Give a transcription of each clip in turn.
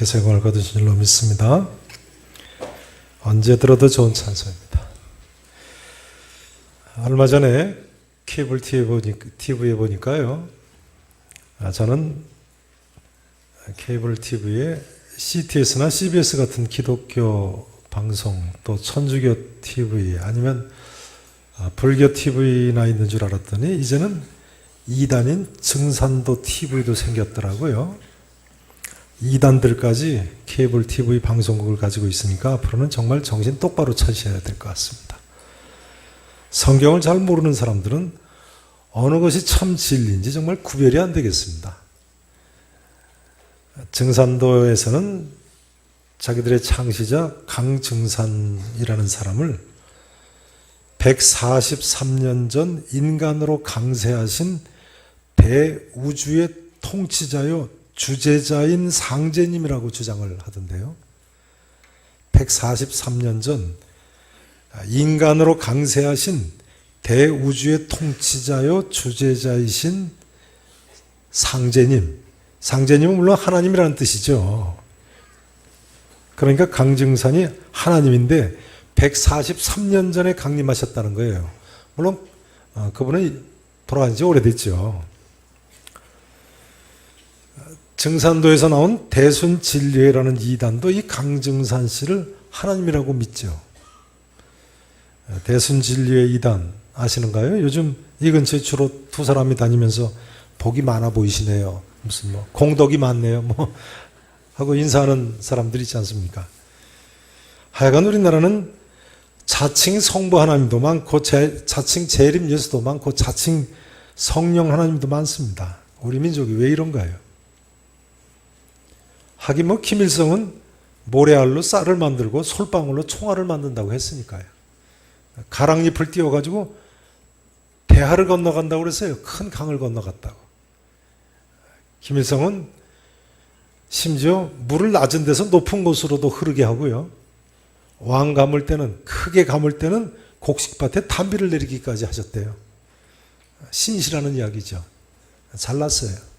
하나님께서 영광을 거두신 줄로 믿습니다. 언제 들어도 좋은 찬송입니다. 얼마 전에 케이블 TV에 보니까요, 저는 케이블 TV에 CTS나 CBS 같은 기독교 방송, 또 천주교 TV 아니면 불교 TV나 있는 줄 알았더니 이제는 이단인 증산도 TV도 생겼더라고요. 이단들까지 케이블 TV 방송국을 가지고 있으니까 앞으로는 정말 정신 똑바로 차리셔야 될 것 같습니다. 성경을 잘 모르는 사람들은 어느 것이 참 진리인지 정말 구별이 안 되겠습니다. 증산도에서는 자기들의 창시자 강증산이라는 사람을 143년 전 인간으로 강세하신 대우주의 통치자요 주제자인 상제님이라고 주장을 하던데요. 143년 전 인간으로 강세하신 대우주의 통치자요 주제자이신 상제님. 상제님은 물론 하나님이라는 뜻이죠. 그러니까 강증산이 하나님인데 143년 전에 강림하셨다는 거예요. 물론 그분은 돌아간 지 오래됐죠. 증산도에서 나온 대순진리회라는 이단도 이 강증산 씨를 하나님이라고 믿죠. 대순진리회 이단 아시는가요? 요즘 이 근처에 주로 두 사람이 다니면서 복이 많아 보이시네요. 무슨 공덕이 많네요. 하고 인사하는 사람들이 있지 않습니까? 하여간 우리나라는 자칭 성부 하나님도 많고 자칭 재림 예수도 많고 자칭 성령 하나님도 많습니다. 우리 민족이 왜 이런가요? 하긴 김일성은 모래알로 쌀을 만들고 솔방울로 총알을 만든다고 했으니까요. 가랑잎을 띄워가지고 대하를 건너간다고 그랬어요. 큰 강을 건너갔다고. 김일성은 심지어 물을 낮은 데서 높은 곳으로도 흐르게 하고요. 왕 감을 때는, 크게 감을 때는 곡식밭에 단비를 내리기까지 하셨대요. 신이시라는 이야기죠. 잘났어요.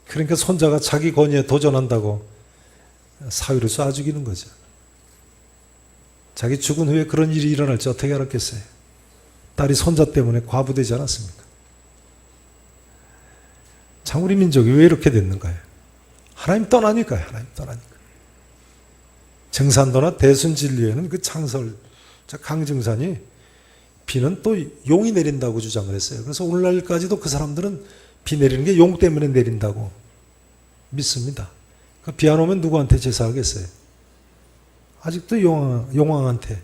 그러니까 손자가 자기 권위에 도전한다고 사위를 쏴 죽이는 거죠. 자기 죽은 후에 그런 일이 일어날지 어떻게 알았겠어요? 딸이 손자 때문에 과부되지 않았습니까? 참 우리 민족이 왜 이렇게 됐는가요? 하나님 떠나니까요. 하나님 떠나니까. 증산도나 대순진리회는 그 창설자 강증산이 비는 또 용이 내린다고 주장을 했어요. 그래서 오늘날까지도 그 사람들은 비 내리는 게 용 때문에 내린다고 믿습니다. 그 비 안 오면 누구한테 제사하겠어요? 아직도 용왕한테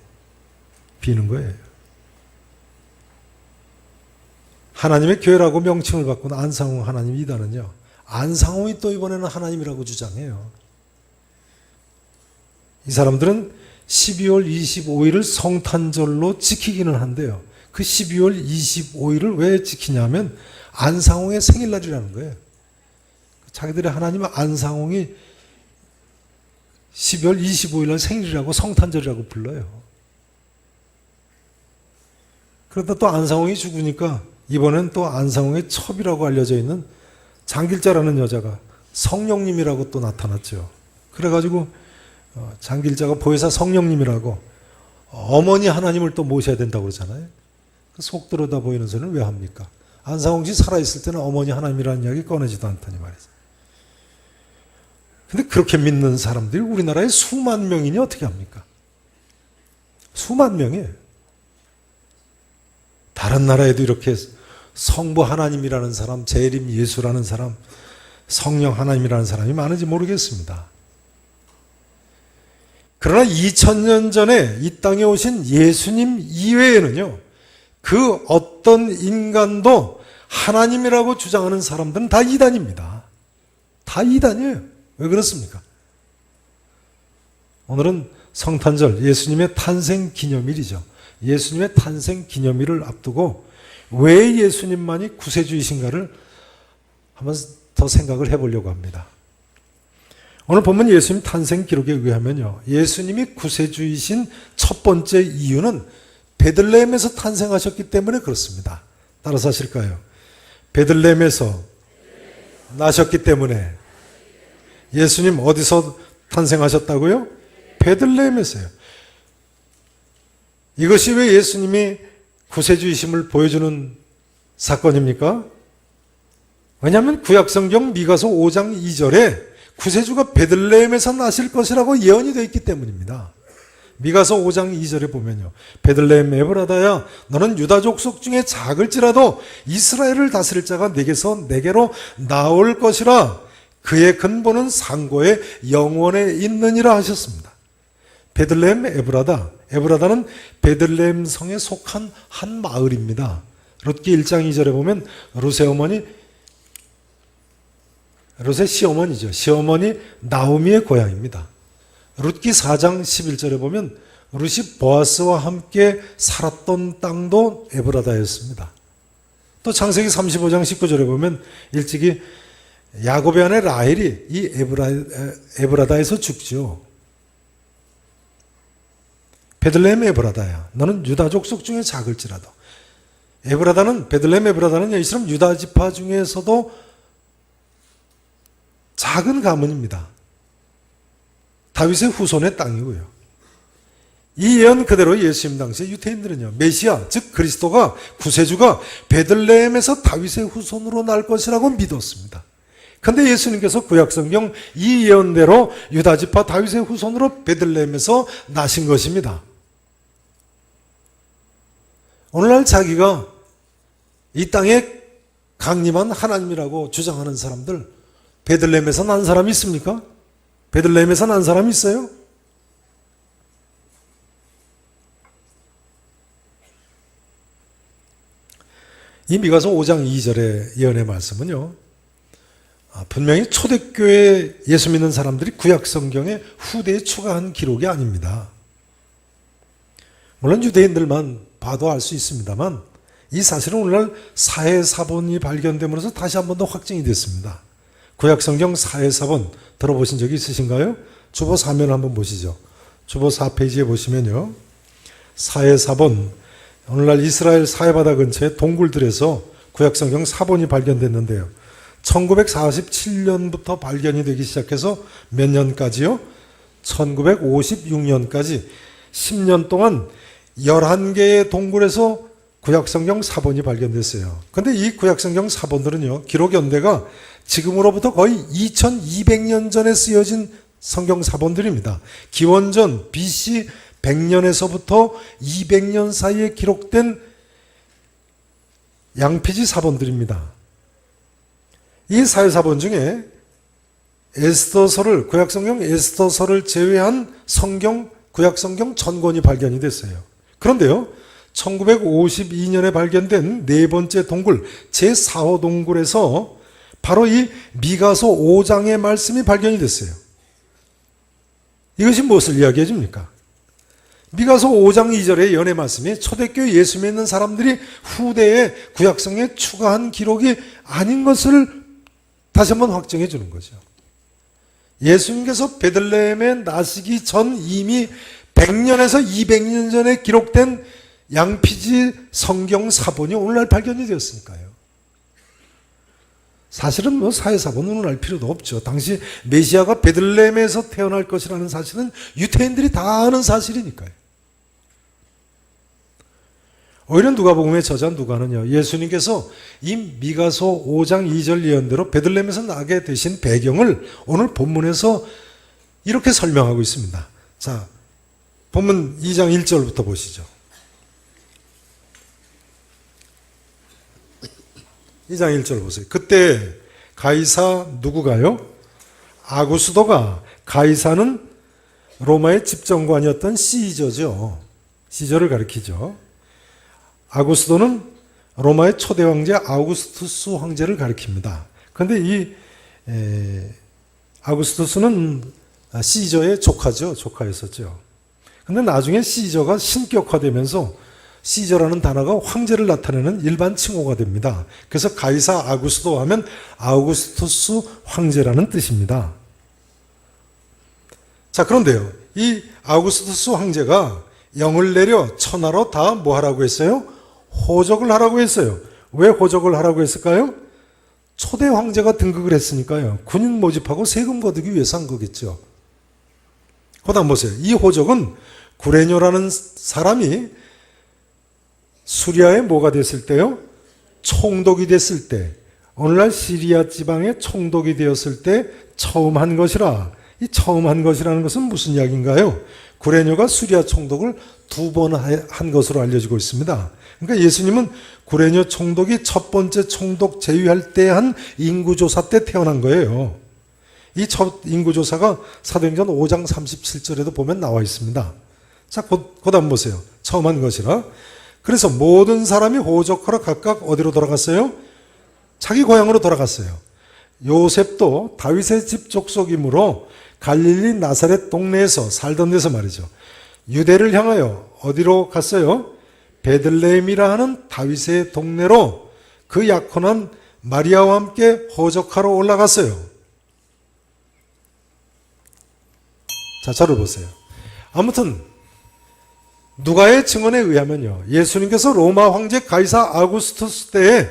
비는 거예요. 하나님의 교회라고 명칭을 바꾼 안상홍 하나님 이단은요, 안상홍이 또 이번에는 하나님이라고 주장해요. 이 사람들은 12월 25일을 성탄절로 지키기는 한데요. 그 12월 25일을 왜 지키냐면 안상홍의 생일날이라는 거예요. 자기들의 하나님 안상홍이 12월 25일 날 생일이라고 성탄절이라고 불러요. 그러다 또 안상홍이 죽으니까 이번엔 또 안상홍의 첩이라고 알려져 있는 장길자라는 여자가 성령님이라고 또 나타났죠. 그래가지고 장길자가 보혜사 성령님이라고 어머니 하나님을 또 모셔야 된다고 그러잖아요. 속 들여다 보이는 소리는 왜 합니까? 안상홍 씨 살아있을 때는 어머니 하나님이라는 이야기 꺼내지도 않더니 말이죠. 근데 그렇게 믿는 사람들이 우리나라에 수만 명이니 어떻게 합니까? 수만 명이에요. 다른 나라에도 이렇게 성부 하나님이라는 사람, 재림 예수라는 사람, 성령 하나님이라는 사람이 많은지 모르겠습니다. 그러나 2000년 전에 이 땅에 오신 예수님 이외에는요, 그 어떤 인간도 하나님이라고 주장하는 사람들은 다 이단입니다. 다 이단이에요. 왜 그렇습니까? 오늘은 성탄절, 예수님의 탄생 기념일이죠. 예수님의 탄생 기념일을 앞두고 왜 예수님만이 구세주이신가를 한번 더 생각을 해보려고 합니다. 오늘 보면 예수님 탄생 기록에 의하면요, 예수님이 구세주이신 첫 번째 이유는 베들레헴에서 탄생하셨기 때문에 그렇습니다. 따라서 하실까요? 베들레헴에서 나셨기 때문에. 예수님 어디서 탄생하셨다고요? 베들레헴에서요. 이것이 왜 예수님이 구세주이심을 보여주는 사건입니까? 왜냐하면 구약성경 미가서 5장 2절에 구세주가 베들레헴에서 나실 것이라고 예언이 되어 있기 때문입니다. 미가서 5장 2절에 보면요. 베들레헴 에브라다야 너는 유다 족속 중에 작을지라도 이스라엘을 다스릴 자가 내게로 나올 것이라. 그의 근본은 상고의 영원에 있느니라 하셨습니다. 베들레헴 에브라다. 에브라다는 베들레헴 성에 속한 한 마을입니다. 룻기 1장 2절에 보면 룻의 시어머니죠. 시어머니 나오미의 고향입니다. 룻기 4장 11절에 보면 룻이 보아스와 함께 살았던 땅도 에브라다였습니다. 또 창세기 35장 19절에 보면 일찍이 야곱의 아내 라헬이 이 에브라다에서 죽죠. 베들레헴 에브라다야 너는 유다 족속 중에 작을지라도. 베들레헴 에브라다는 이스라엘 유다 지파 중에서도 작은 가문입니다. 다윗의 후손의 땅이고요. 이 예언 그대로 예수님 당시에 유대인들은요, 메시아 즉 그리스도가 구세주가 베들레헴에서 다윗의 후손으로 날 것이라고 믿었습니다. 그런데 예수님께서 구약성경 이 예언대로 유다 지파 다윗의 후손으로 베들레헴에서 나신 것입니다. 오늘날 자기가 이 땅에 강림한 하나님이라고 주장하는 사람들, 베들레헴에서 난 사람이 있습니까? 베들레헴에서 난 사람이 있어요? 이 미가서 5장 2절의 예언의 말씀은요, 분명히 초대교회 예수 믿는 사람들이 구약성경에 후대에 추가한 기록이 아닙니다. 물론 유대인들만 봐도 알 수 있습니다만 이 사실은 오늘날 사해사본이 발견됨으로써 다시 한 번 더 확증이 됐습니다. 구약성경 사해사본 들어보신 적이 있으신가요? 주보 4면 한번 보시죠. 주보 4페이지에 보시면요, 사해사본, 오늘날 이스라엘 사해바다 근처의 동굴들에서 구약성경 사본이 발견됐는데요, 1947년부터 발견이 되기 시작해서 몇 년까지요? 1956년까지 10년 동안 11개의 동굴에서 구약성경 사본이 발견됐어요. 그런데 이 구약성경 사본들은요, 기록 연대가 지금으로부터 거의 2200년 전에 쓰여진 성경 사본들입니다. 기원전 BC 100년에서부터 200년 사이에 기록된 양피지 사본들입니다. 이 사회사본 중에 에스더서를, 구약성경 에스더서를 제외한 구약성경 전권이 발견이 됐어요. 그런데요, 1952년에 발견된 네 번째 동굴, 제4호 동굴에서 바로 이 미가서 5장의 말씀이 발견이 됐어요. 이것이 무엇을 이야기해 줍니까? 미가서 5장 2절의 예언의 말씀이 초대교회 예수 믿는 사람들이 후대에 구약성에 추가한 기록이 아닌 것을 다시 한번 확정해 주는 거죠. 예수님께서 베들레헴에 나시기 전 이미 100년에서 200년 전에 기록된 양피지 성경 사본이 오늘날 발견이 되었으니까요. 사실은 사회사본은 알 필요도 없죠. 당시 메시아가 베들레헴에서 태어날 것이라는 사실은 유대인들이 다 아는 사실이니까요. 오히려 누가복음의 저자 누가는요, 예수님께서 이 미가서 5장 2절 예언대로 베들레헴에서 나게 되신 배경을 오늘 본문에서 이렇게 설명하고 있습니다. 자, 본문 2장 1절부터 보시죠. 2장 1절 보세요. 그때 가이사 누구가요? 아구스도가, 가이사는 로마의 집정관이었던 시저죠. 시저를 가리키죠. 아구스도는 로마의 초대 황제 아우구스투스 황제를 가리킵니다. 그런데 이 아우구스투스는 시저의 조카였었죠. 그런데 나중에 시저가 신격화되면서 시저라는 단어가 황제를 나타내는 일반 칭호가 됩니다. 그래서 가이사 아구스도 하면 아우구스투스 황제라는 뜻입니다. 자, 그런데요, 이 아우구스투스 황제가 영을 내려 천하로 다 뭐 하라고 했어요? 호적을 하라고 했어요. 왜 호적을 하라고 했을까요? 초대 황제가 등극을 했으니까요. 군인 모집하고 세금 거두기 위해서 한 거겠죠. 그다음 보세요. 이 호적은 구레뇨라는 사람이 수리아에 뭐가 됐을 때요? 총독이 됐을 때, 오늘날 시리아 지방에 총독이 되었을 때 처음 한 것이라. 이 처음 한 것이라는 것은 무슨 이야기인가요? 구레뇨가 수리아 총독을 2번 한 것으로 알려지고 있습니다. 그러니까 예수님은 구레뇨 총독이 첫 번째 총독 제위할 때 한 인구조사 때 태어난 거예요. 이 첫 인구조사가 사도행전 5장 37절에도 보면 나와 있습니다. 자, 그 다음 보세요. 처음 한 것이라. 그래서 모든 사람이 호적하러 각각 어디로 돌아갔어요? 자기 고향으로 돌아갔어요. 요셉도 다윗의 집 족속이므로 갈릴리 나사렛 동네에서 살던 데서 말이죠. 유대를 향하여 어디로 갔어요? 베들레헴이라 하는 다윗의 동네로 그 약혼한 마리아와 함께 호적하러 올라갔어요. 자, 저를 보세요. 아무튼 누가의 증언에 의하면요, 예수님께서 로마 황제 가이사 아구스투스 때에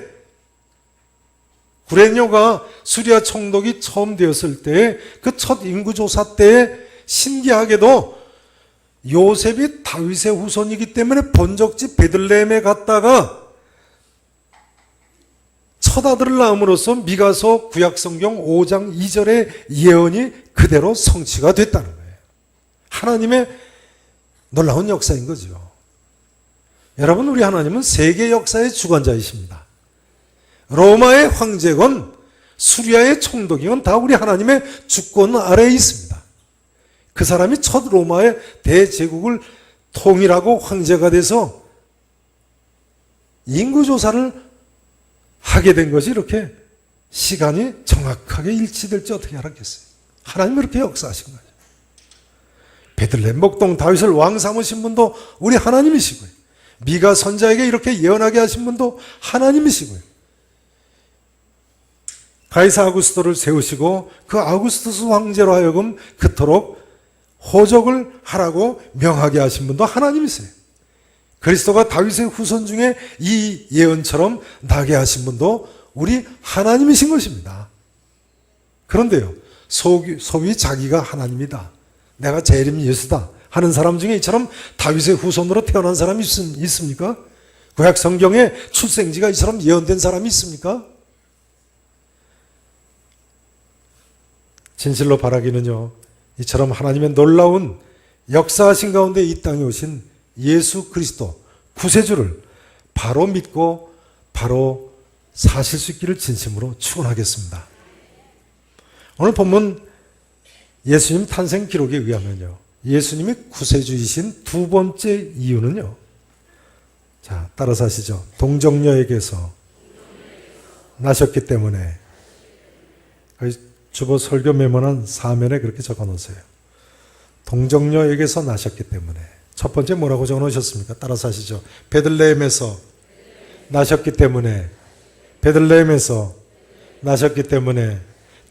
구레뇨가 수리아 총독이 처음 되었을 때 그 첫 인구조사 때에 신기하게도 요셉이 다윗의 후손이기 때문에 본적지 베들레헴에 갔다가 첫 아들을 낳음으로써 미가서 구약성경 5장 2절의 예언이 그대로 성취가 됐다는 거예요. 하나님의 놀라운 역사인 거죠. 여러분, 우리 하나님은 세계 역사의 주관자이십니다. 로마의 황제건 수리아의 총독이건 다 우리 하나님의 주권 아래에 있습니다. 그 사람이 첫 로마의 대제국을 통일하고 황제가 돼서 인구조사를 하게 된 것이 이렇게 시간이 정확하게 일치될지 어떻게 알았겠어요? 하나님은 이렇게 역사하신 거죠. 베들레헴 목동 다윗을 왕 삼으신 분도 우리 하나님이시고요. 미가 선자에게 이렇게 예언하게 하신 분도 하나님이시고요. 가이사 아구스토를 세우시고 그 아구스투스 황제로 하여금 그토록 호적을 하라고 명하게 하신 분도 하나님이세요. 그리스도가 다윗의 후손 중에 이 예언처럼 나게 하신 분도 우리 하나님이신 것입니다. 그런데요, 소위 자기가 하나님이다, 내가 재림 예수다 하는 사람 중에 이처럼 다윗의 후손으로 태어난 사람이 있습니까? 구약 성경에 출생지가 이처럼 예언된 사람이 있습니까? 진실로 바라기는요, 이처럼 하나님의 놀라운 역사하신 가운데 이 땅에 오신 예수 그리스도 구세주를 바로 믿고 바로 사실 수 있기를 진심으로 축원하겠습니다. 오늘 본문 예수님 탄생 기록에 의하면요, 예수님이 구세주이신 두 번째 이유는요, 자, 따라서 하시죠. 동정녀에게서 나셨기 때문에. 주보 설교 메모는 사면에 그렇게 적어 놓으세요. 동정녀에게서 나셨기 때문에. 첫 번째 뭐라고 적어 놓으셨습니까? 따라서 하시죠. 베들레헴에서 나셨기 때문에. 베들레헴에서 나셨기 때문에.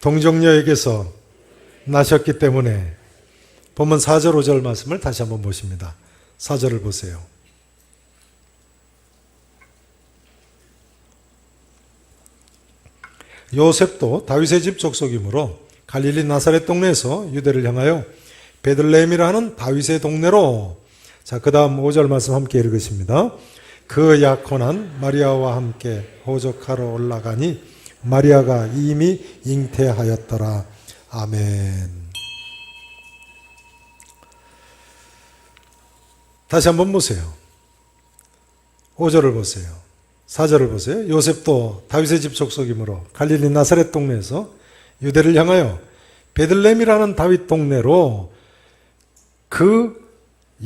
동정녀에게서 나셨기 때문에. 본문 4절 5절 말씀을 다시 한번 보십니다. 4절을 보세요. 요셉도 다윗의 집 족속이므로 갈릴리 나사렛 동네에서 유대를 향하여 베들레헴이라 하는 다윗의 동네로. 자, 그 다음 5절 말씀 함께 읽으십니다. 그 약혼한 마리아와 함께 호적하러 올라가니 마리아가 이미 잉태하였더라. 아멘. 다시 한번 보세요. 5절을 보세요. 4절을 보세요. 요셉도 다윗의 집 족속이므로 갈릴리 나사렛 동네에서 유대를 향하여 베들레헴이라는 다윗 동네로 그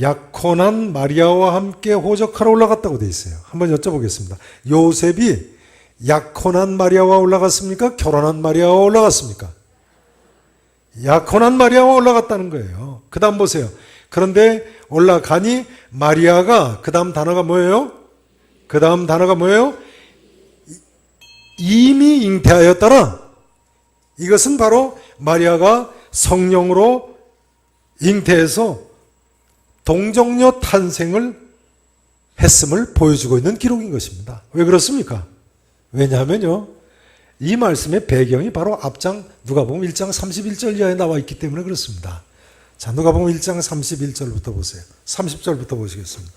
약혼한 마리아와 함께 호적하러 올라갔다고 되어 있어요. 한번 여쭤보겠습니다. 요셉이 약혼한 마리아와 올라갔습니까? 결혼한 마리아와 올라갔습니까? 약혼한 마리아와 올라갔다는 거예요. 그 다음 보세요. 그런데 올라가니 마리아가, 그 다음 단어가 뭐예요? 그 다음 단어가 뭐예요? 이미 잉태하였더라. 이것은 바로 마리아가 성령으로 잉태해서 동정녀 탄생을 했음을 보여주고 있는 기록인 것입니다. 왜 그렇습니까? 왜냐하면요, 이 말씀의 배경이 바로 앞장 누가복음 1장 31절 이하에 나와 있기 때문에 그렇습니다. 자, 누가복음 1장 31절부터 보세요. 30절부터 보시겠습니다.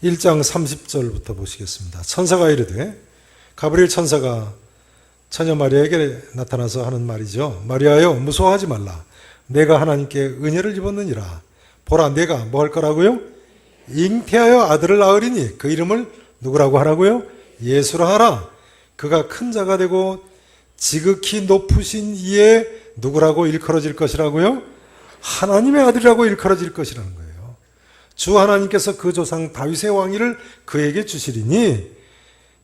(1장) 30절부터 보시겠습니다. 천사가 이르되, 가브리엘 천사가 처녀 마리아에게 나타나서 하는 말이죠. 마리아여, 무서워하지 말라. 내가 하나님께 은혜를 입었느니라. 보라, 내가 뭐 할 거라고요? 잉태하여 아들을 낳으리니 그 이름을 누구라고 하라고요? 예수라 하라. 그가 큰 자가 되고 지극히 높으신 이에 누구라고 일컬어질 것이라고요? 하나님의 아들이라고 일컬어질 것이라는 거예요. 주 하나님께서 그 조상 다윗의 왕위를 그에게 주시리니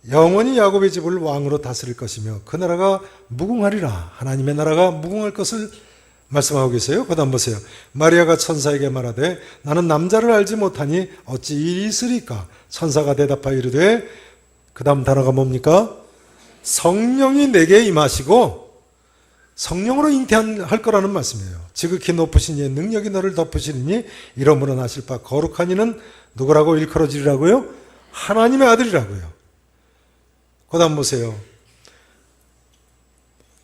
영원히 야곱의 집을 왕으로 다스릴 것이며 그 나라가 무궁하리라. 하나님의 나라가 무궁할 것을 말씀하고 계세요. 그 다음 보세요. 마리아가 천사에게 말하되, 나는 남자를 알지 못하니 어찌 일이 있으리까? 천사가 대답하여 이르되, 그 다음 단어가 뭡니까? 성령이 내게 임하시고 성령으로 잉태할 거라는 말씀이에요. 지극히 높으신 이의 능력이 너를 덮으시리니 이러므로 나실 바 거룩한 이는 누구라고 일컬어지리라고요? 하나님의 아들이라고요. 그 다음 보세요.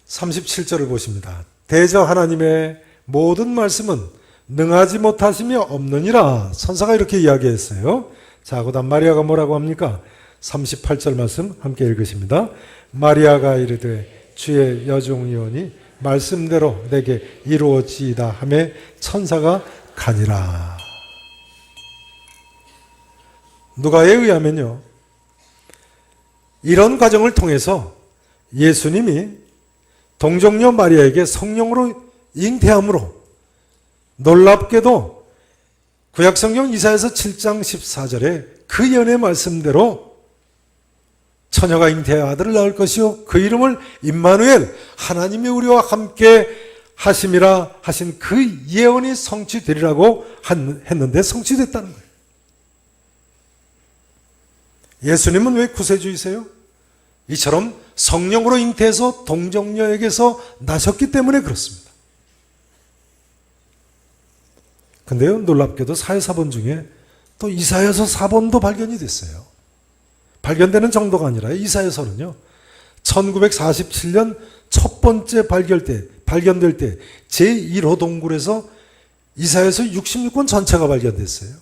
37절을 보십니다. 대저 하나님의 모든 말씀은 능하지 못하시며 없느니라. 천사가 이렇게 이야기했어요. 자, 그 다음 마리아가 뭐라고 합니까? 38절 말씀 함께 읽으십니다. 마리아가 이르되, 주의 여종이오니 말씀대로 내게 이루어지이다 하매 천사가 가니라. 누가에 의하면요, 이런 과정을 통해서 예수님이 동정녀 마리아에게 성령으로 잉태함으로 놀랍게도 구약성경 이사야서 7장 14절에 그 예언의 말씀대로 처녀가 잉태하여 아들을 낳을 것이요 그 이름을 임마누엘, 하나님이 우리와 함께 하심이라 하신 그 예언이 성취되리라고 했는데 성취됐다는 거예요. 예수님은 왜 구세주이세요? 이처럼 성령으로 잉태해서 동정녀에게서 나셨기 때문에 그렇습니다. 근데요, 놀랍게도 사회사본 중에 또 이사야서 4본도 발견이 됐어요. 발견되는 정도가 아니라 이사야서는요, 1947년 첫 번째 발견될 때 제1호 동굴에서 이사야서 66권 전체가 발견됐어요.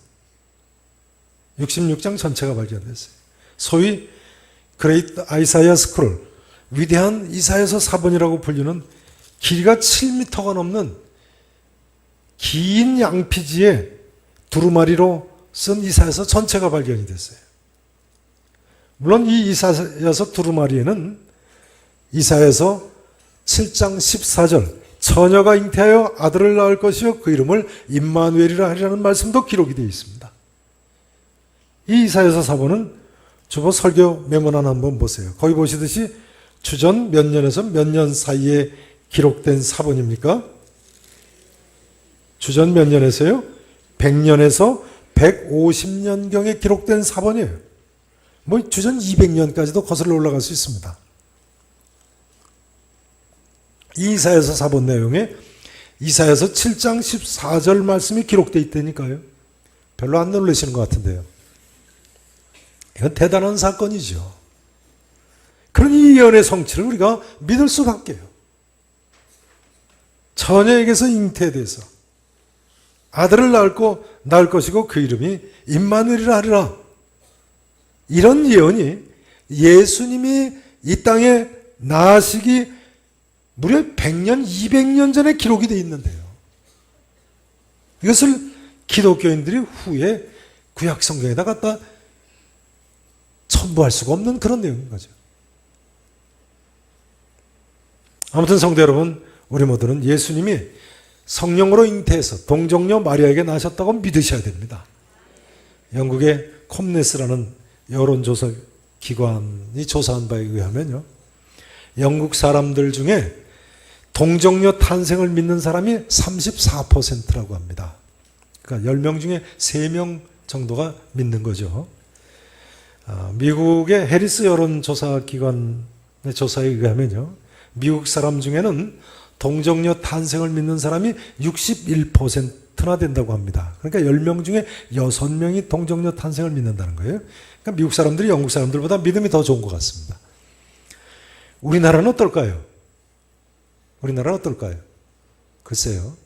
66장 전체가 발견됐어요. 소위 그레이트 아이사야 스크롤, 위대한 이사야서 4본이라고 불리는 길이가 7m가 넘는 긴 양피지에 두루마리로 쓴 이사야서 전체가 발견이 됐어요. 물론 이 이사야서 두루마리에는 이사야서 7장 14절 처녀가 잉태하여 아들을 낳을 것이요 그 이름을 임마누엘이라 하리라는 말씀도 기록이 되어 있습니다. 이 이사야서 4본은 주보 설교 메모란 한번 보세요. 거기 보시듯이 주전 몇 년에서 몇 년 사이에 기록된 사본입니까? 주전 몇 년에서요? 100년에서 150년경에 기록된 사본이에요. 뭐 주전 200년까지도 거슬러 올라갈 수 있습니다. 이 이사야서 사본 내용에 이사야서 7장 14절 말씀이 기록되어 있다니까요. 별로 안 놀라시는 것 같은데요. 이건 대단한 사건이죠. 그러니 이 예언의 성취를 우리가 믿을 수밖에요. 처녀에게서 잉태돼서 아들을 낳을 것이고 그 이름이 임마누엘이라 하리라. 이런 예언이 예수님이 이 땅에 나시기 무려 100년, 200년 전에 기록이 되어 있는데요. 이것을 기독교인들이 후에 구약 성경에다 갖다 첨부할 수가 없는 그런 내용인 거죠. 아무튼 성도 여러분, 우리 모두는 예수님이 성령으로 잉태해서 동정녀 마리아에게 나셨다고 믿으셔야 됩니다. 영국의 콤네스라는 여론조사 기관이 조사한 바에 의하면요, 영국 사람들 중에 동정녀 탄생을 믿는 사람이 34%라고 합니다. 그러니까 10명 중에 3명 정도가 믿는 거죠. 미국의 해리스 여론조사 기관의 조사에 의하면요, 미국 사람 중에는 동정녀 탄생을 믿는 사람이 61%나 된다고 합니다. 그러니까 10명 중에 6명이 동정녀 탄생을 믿는다는 거예요. 그러니까 미국 사람들이 영국 사람들보다 믿음이 더 좋은 것 같습니다. 우리나라는 어떨까요? 우리나라는 어떨까요? 글쎄요.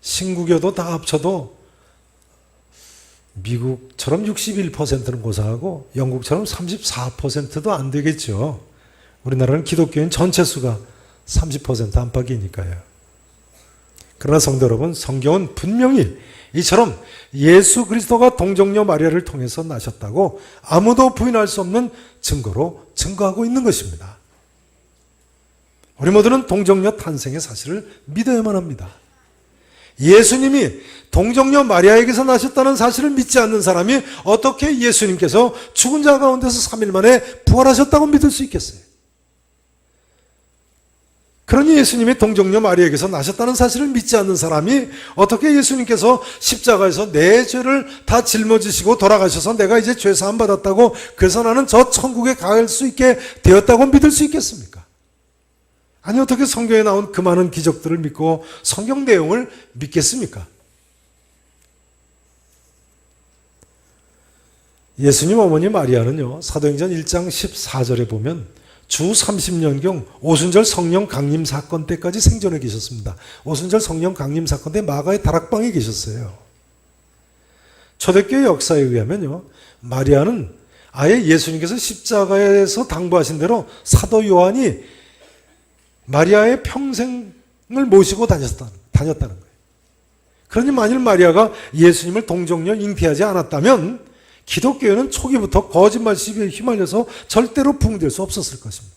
신국여도 다 합쳐도 미국처럼 61%는 고사하고 영국처럼 34%도 안 되겠죠. 우리나라는 기독교인 전체 수가 30% 안팎이니까요. 그러나 성도 여러분, 성경은 분명히 이처럼 예수 그리스도가 동정녀 마리아를 통해서 나셨다고 아무도 부인할 수 없는 증거로 증거하고 있는 것입니다. 우리 모두는 동정녀 탄생의 사실을 믿어야만 합니다. 예수님이 동정녀 마리아에게서 나셨다는 사실을 믿지 않는 사람이 어떻게 예수님께서 죽은 자 가운데서 3일 만에 부활하셨다고 믿을 수 있겠어요? 그러니 예수님이 동정녀 마리아에게서 나셨다는 사실을 믿지 않는 사람이 어떻게 예수님께서 십자가에서 내 죄를 다 짊어지시고 돌아가셔서 내가 이제 죄 사함 받았다고 그래서 나는 저 천국에 갈 수 있게 되었다고 믿을 수 있겠습니까? 아니 어떻게 성경에 나온 그 많은 기적들을 믿고 성경 내용을 믿겠습니까? 예수님 어머니 마리아는요, 사도행전 1장 14절에 보면 주 30년경 오순절 성령 강림 사건 때까지 생존해 계셨습니다. 오순절 성령 강림 사건 때 마가의 다락방에 계셨어요. 초대교회 역사에 의하면요, 마리아는 아예 예수님께서 십자가에서 당부하신 대로 사도 요한이 마리아의 평생을 모시고 다녔다는 거예요. 그러니 만일 마리아가 예수님을 동정녀 잉태하지 않았다면 기독교회는 초기부터 거짓말 시비에 휘말려서 절대로 붕괴될 수 없었을 것입니다.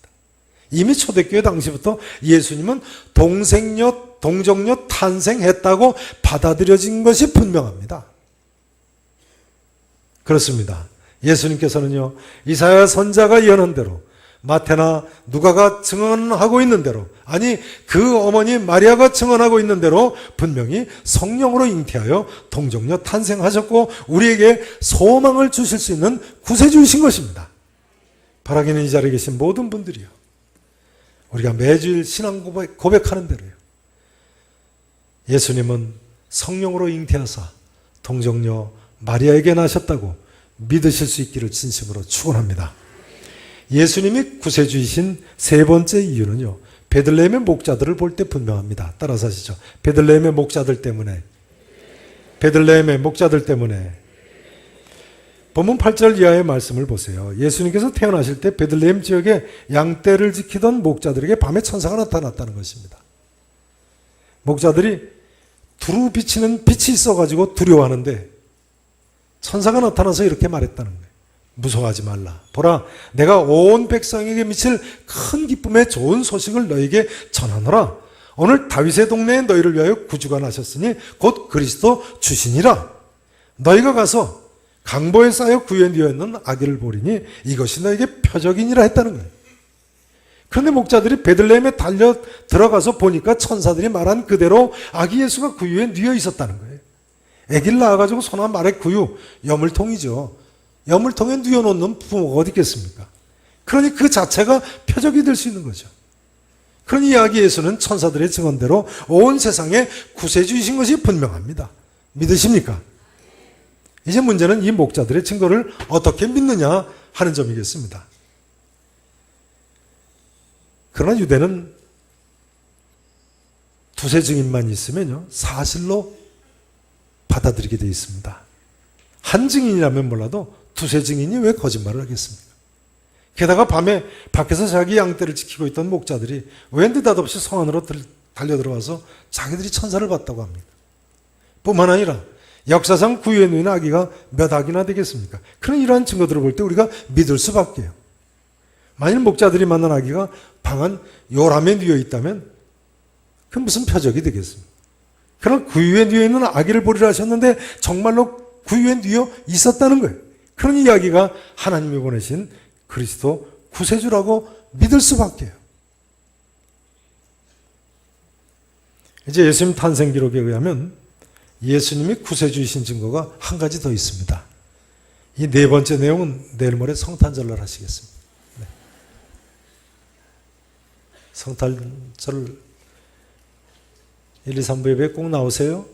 이미 초대교회 당시부터 예수님은 동정녀 탄생했다고 받아들여진 것이 분명합니다. 그렇습니다. 예수님께서는요, 이사야 선자가 예언한 대로 마태나 누가가 증언하고 있는 대로, 아니 그 어머니 마리아가 증언하고 있는 대로 분명히 성령으로 잉태하여 동정녀 탄생하셨고 우리에게 소망을 주실 수 있는 구세주이신 것입니다. 바라기는 이 자리에 계신 모든 분들이요, 우리가 매주일 신앙 고백하는 대로요, 예수님은 성령으로 잉태하사 동정녀 마리아에게 나셨다고 믿으실 수 있기를 진심으로 축원합니다. 예수님이 구세주이신 세 번째 이유는요, 베들레헴의 목자들을 볼 때 분명합니다. 따라서 하시죠. 베들레헴의 목자들 때문에. 본문 8절 이하의 말씀을 보세요. 예수님께서 태어나실 때 베들레헴 지역에 양떼를 지키던 목자들에게 밤에 천사가 나타났다는 것입니다. 목자들이 두루 비치는 빛이 있어가지고 두려워하는데 천사가 나타나서 이렇게 말했다는 거예요. 무서워하지 말라. 보라, 내가 온 백성에게 미칠 큰 기쁨의 좋은 소식을 너에게 전하노라. 오늘 다윗의 동네에 너희를 위하여 구주가 나셨으니 곧 그리스도 주시니라. 너희가 가서 강보에 쌓여 구유에 누워있는 아기를 보리니 이것이 너에게 표적이니라 했다는 거예요. 그런데 목자들이 베들레헴에 달려 들어가서 보니까 천사들이 말한 그대로 아기 예수가 구유에 누워 있었다는 거예요. 아기를 낳아가지고 손 한 말에 구유, 여물통이죠. 여물통에 누워놓는 부모가 어디 있겠습니까? 그러니 그 자체가 표적이 될 수 있는 거죠. 그러니 이 아기 예수는 천사들의 증언대로 온 세상에 구세주이신 것이 분명합니다. 믿으십니까? 이제 문제는 이 목자들의 증거를 어떻게 믿느냐 하는 점이겠습니다. 그러나 유대는 두세 증인만 있으면요, 사실로 받아들이게 되어 있습니다. 한 증인이라면 몰라도 두세 증인이 왜 거짓말을 하겠습니까? 게다가 밤에 밖에서 자기 양떼를 지키고 있던 목자들이 왜 느닷없이 성 안으로 달려들어와서 자기들이 천사를 봤다고 합니다. 뿐만 아니라 역사상 구유에 누인 아기가 몇 아기나 되겠습니까? 그런 이러한 증거들을 볼 때 우리가 믿을 수밖에요. 만일 목자들이 만난 아기가 방한 요람에 누워 있다면 그건 무슨 표적이 되겠습니까? 그러나 구유에 누워 있는 아기를 보리라 하셨는데 정말로 구유에 누워 있었다는 거예요. 그런 이야기가 하나님이 보내신 그리스도 구세주라고 믿을 수밖에요. 이제 예수님 탄생 기록에 의하면 예수님이 구세주이신 증거가 한 가지 더 있습니다. 이 네 번째 내용은 내일 모레 성탄절날 하시겠습니다. 네. 성탄절 1, 2, 3부 예배 꼭 나오세요.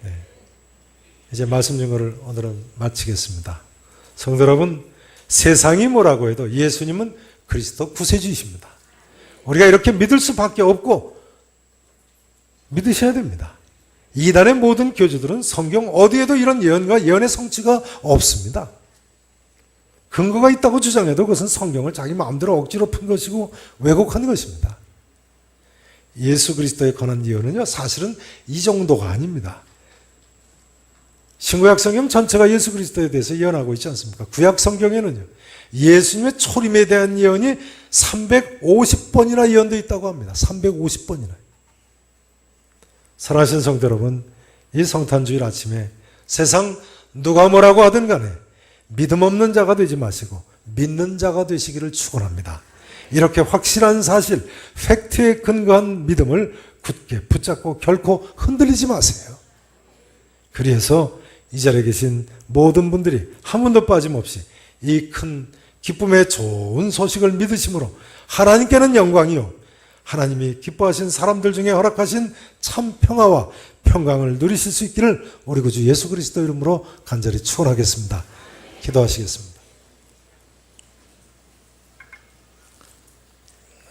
네. 이제 말씀 증거를 오늘은 마치겠습니다. 성도 여러분, 세상이 뭐라고 해도 예수님은 그리스도 구세주이십니다. 우리가 이렇게 믿을 수밖에 없고 믿으셔야 됩니다. 이단의 모든 교주들은 성경 어디에도 이런 예언과 예언의 성취가 없습니다. 근거가 있다고 주장해도 그것은 성경을 자기 마음대로 억지로 푼 것이고 왜곡한 것입니다. 예수 그리스도에 관한 예언은요, 사실은 이 정도가 아닙니다. 신구약 성경 전체가 예수 그리스도에 대해서 예언하고 있지 않습니까? 구약 성경에는요, 예수님의 초림에 대한 예언이 350번이나 예언되어 있다고 합니다. 350번이나. 사랑하시는 성도 여러분, 이 성탄주일 아침에 세상 누가 뭐라고 하든 간에 믿음 없는 자가 되지 마시고 믿는 자가 되시기를 축원합니다. 이렇게 확실한 사실, 팩트에 근거한 믿음을 굳게 붙잡고 결코 흔들리지 마세요. 그래서 이 자리에 계신 모든 분들이 한 분도 빠짐없이 이 큰 기쁨의 좋은 소식을 믿으심으로 하나님께는 영광이요, 하나님이 기뻐하신 사람들 중에 허락하신 참 평화와 평강을 누리실 수 있기를 우리 구주 예수 그리스도 이름으로 간절히 축원하겠습니다. 기도하시겠습니다.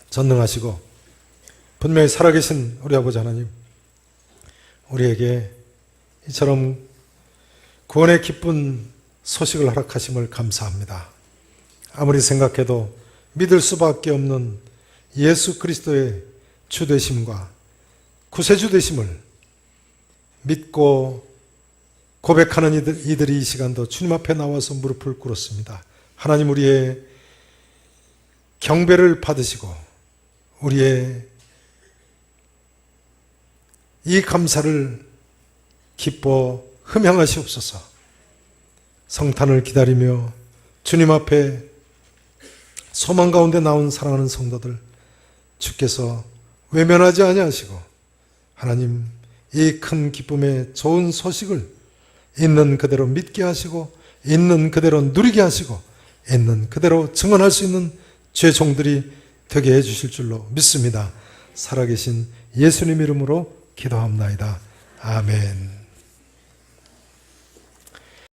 전능하시고 분명히 살아계신 우리 아버지 하나님, 우리에게 이처럼 구원의 기쁜 소식을 허락하심을 감사합니다. 아무리 생각해도 믿을 수밖에 없는 예수 그리스도의 주되심과 구세주 되심을 믿고 고백하는 이들이 이 시간도 주님 앞에 나와서 무릎을 꿇었습니다. 하나님, 우리의 경배를 받으시고 우리의 이 감사를 기뻐 흠양하시옵소서. 성탄을 기다리며 주님 앞에 소망 가운데 나온 사랑하는 성도들, 주께서 외면하지 아니하시고 하나님, 이 큰 기쁨의 좋은 소식을 있는 그대로 믿게 하시고 있는 그대로 누리게 하시고 있는 그대로 증언할 수 있는 죄 종들이 되게 해주실 줄로 믿습니다. 살아계신 예수님 이름으로 기도합나이다. 아멘.